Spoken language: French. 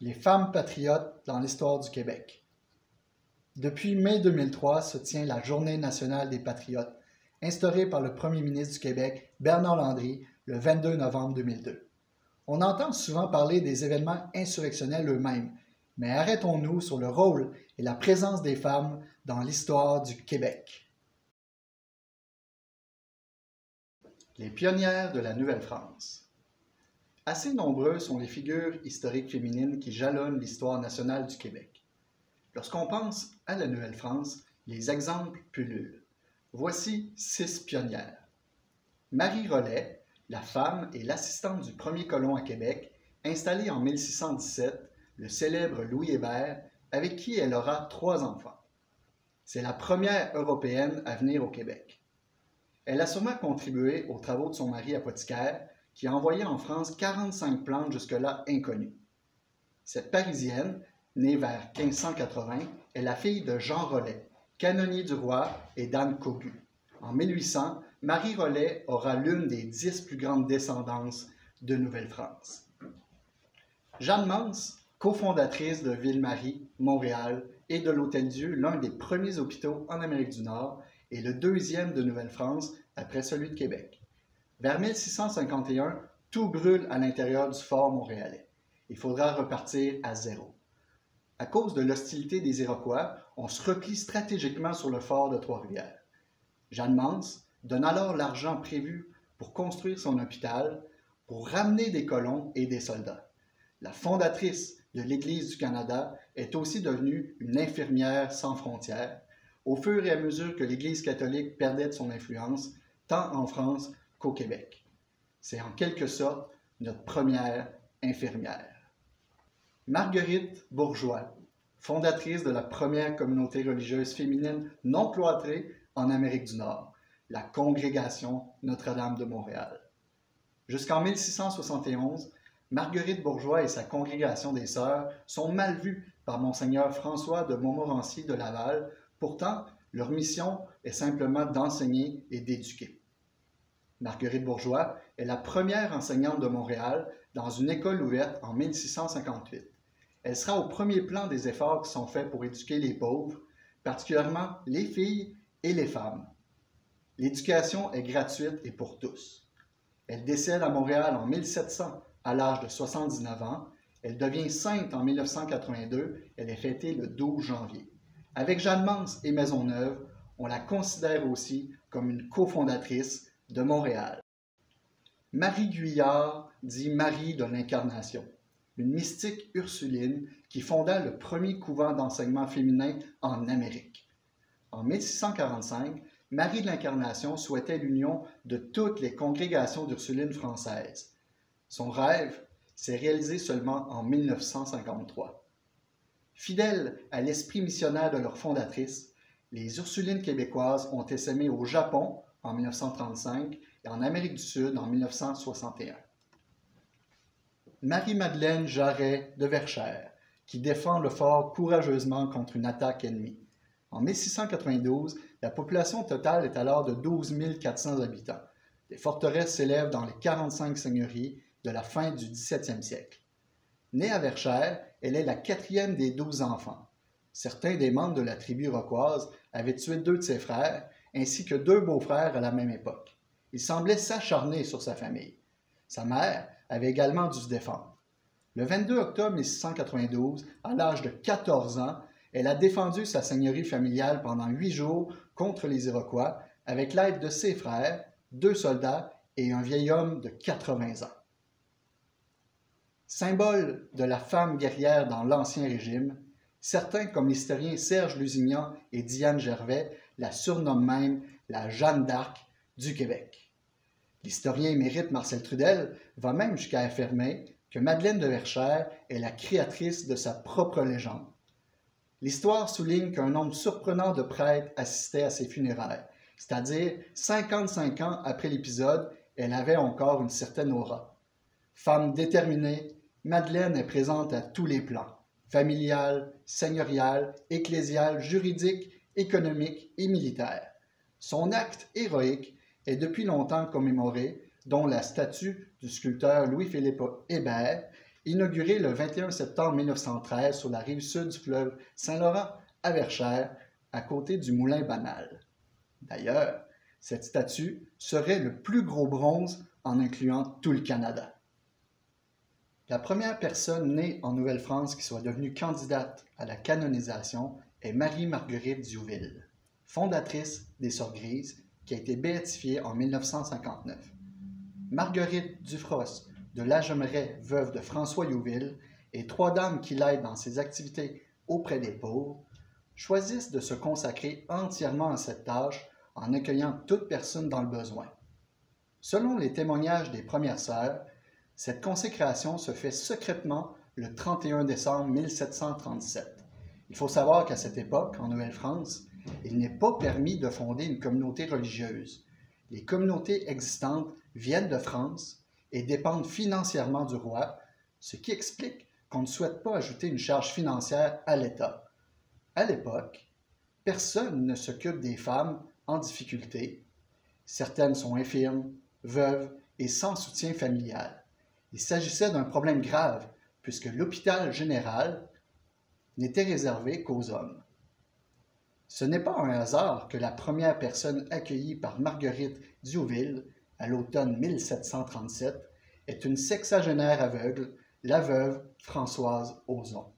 Les femmes patriotes dans l'histoire du Québec. Depuis mai 2003 se tient la Journée nationale des patriotes, instaurée par le premier ministre du Québec, Bernard Landry, le 22 novembre 2002. On entend souvent parler des événements insurrectionnels eux-mêmes, mais arrêtons-nous sur le rôle et la présence des femmes dans l'histoire du Québec. Les pionnières de la Nouvelle-France. Assez nombreuses sont les figures historiques féminines qui jalonnent l'histoire nationale du Québec. Lorsqu'on pense à la Nouvelle-France, les exemples pullulent. Voici 6 pionnières. Marie Rollet, la femme et l'assistante du premier colon à Québec, installée en 1617, le célèbre Louis Hébert, avec qui elle aura 3 enfants. C'est la première européenne à venir au Québec. Elle a sûrement contribué aux travaux de son mari apothicaire, qui a envoyé en France 45 plantes jusque-là inconnues. Cette Parisienne, née vers 1580, est la fille de Jean Rollet, canonnier du roi, et d'Anne Cogu. En 1800, Marie Rollet aura l'une des 10 plus grandes descendances de Nouvelle-France. Jeanne Mance, cofondatrice de Ville-Marie, Montréal, et de l'Hôtel-Dieu, l'un des premiers hôpitaux en Amérique du Nord, et le deuxième de Nouvelle-France après celui de Québec. Vers 1651, tout brûle à l'intérieur du fort montréalais. Il faudra repartir à zéro. À cause de l'hostilité des Iroquois, on se replie stratégiquement sur le fort de Trois-Rivières. Jeanne Mance donne alors l'argent prévu pour construire son hôpital, pour ramener des colons et des soldats. La fondatrice de l'Église du Canada est aussi devenue une infirmière sans frontières, au fur et à mesure que l'Église catholique perdait de son influence, tant en France qu'au Québec. C'est en quelque sorte notre première infirmière. Marguerite Bourgeois, fondatrice de la première communauté religieuse féminine non cloîtrée en Amérique du Nord, la Congrégation Notre-Dame de Montréal. Jusqu'en 1671, Marguerite Bourgeois et sa congrégation des Sœurs sont mal vues par Monseigneur François de Montmorency de Laval. Pourtant, leur mission est simplement d'enseigner et d'éduquer. Marguerite Bourgeois est la première enseignante de Montréal dans une école ouverte en 1658. Elle sera au premier plan des efforts qui sont faits pour éduquer les pauvres, particulièrement les filles et les femmes. L'éducation est gratuite et pour tous. Elle décède à Montréal en 1700 à l'âge de 79 ans. Elle devient sainte en 1982. Elle est fêtée le 12 janvier. Avec Jeanne Mance et Maisonneuve, on la considère aussi comme une cofondatrice de Montréal. Marie Guyard dit Marie de l'Incarnation, une mystique ursuline qui fonda le premier couvent d'enseignement féminin en Amérique. En 1645, Marie de l'Incarnation souhaitait l'union de toutes les congrégations d'Ursulines françaises. Son rêve s'est réalisé seulement en 1953. Fidèles à l'esprit missionnaire de leur fondatrice, les Ursulines québécoises ont essaimé au Japon en 1935 et en Amérique du Sud en 1961. Marie-Madeleine Jarret de Verchères, qui défend le fort courageusement contre une attaque ennemie. En 1692, la population totale est alors de 12 400 habitants. Les forteresses s'élèvent dans les 45 seigneuries de la fin du 17e siècle. Née à Verchères, elle est la 4e des 12 enfants. Certains des membres de la tribu iroquoise avaient tué 2 de ses frères, ainsi que 2 beaux-frères à la même époque. Il semblait s'acharner sur sa famille. Sa mère avait également dû se défendre. Le 22 octobre 1692, à l'âge de 14 ans, elle a défendu sa seigneurie familiale pendant 8 jours contre les Iroquois, avec l'aide de ses frères, 2 soldats et un vieil homme de 80 ans. Symbole de la femme guerrière dans l'Ancien Régime, certains, comme l'historien Serge Lusignan et Diane Gervais, la surnomment même la Jeanne d'Arc du Québec. L'historien émérite Marcel Trudel va même jusqu'à affirmer que Madeleine de Verchères est la créatrice de sa propre légende. L'histoire souligne qu'un nombre surprenant de prêtres assistaient à ses funérailles, c'est-à-dire 55 ans après l'épisode, elle avait encore une certaine aura. Femme déterminée, Madeleine est présente à tous les plans, familial, seigneurial, ecclésial, juridique, économique et militaire. Son acte héroïque est depuis longtemps commémoré, dont la statue du sculpteur Louis-Philippe Hébert, inaugurée le 21 septembre 1913 sur la rive sud du fleuve Saint-Laurent à Verchères, à côté du moulin Banal. D'ailleurs, cette statue serait le plus gros bronze en incluant tout le Canada. La première personne née en Nouvelle-France qui soit devenue candidate à la canonisation est Marie-Marguerite Diouville, fondatrice des Sœurs Grises, qui a été béatifiée en 1959. Marguerite Dufros de Lajemeraie, veuve de François Youville, et trois dames qui l'aident dans ses activités auprès des pauvres, choisissent de se consacrer entièrement à cette tâche en accueillant toute personne dans le besoin. Selon les témoignages des premières sœurs, cette consécration se fait secrètement le 31 décembre 1737. Il faut savoir qu'à cette époque, en Nouvelle-France, il n'est pas permis de fonder une communauté religieuse. Les communautés existantes viennent de France et dépendent financièrement du roi, ce qui explique qu'on ne souhaite pas ajouter une charge financière à l'État. À l'époque, personne ne s'occupe des femmes en difficulté. Certaines sont infirmes, veuves et sans soutien familial. Il s'agissait d'un problème grave, puisque l'hôpital général n'était réservé qu'aux hommes. Ce n'est pas un hasard que la première personne accueillie par Marguerite Diouville à l'automne 1737 est une sexagénaire aveugle, la veuve Françoise Ozon.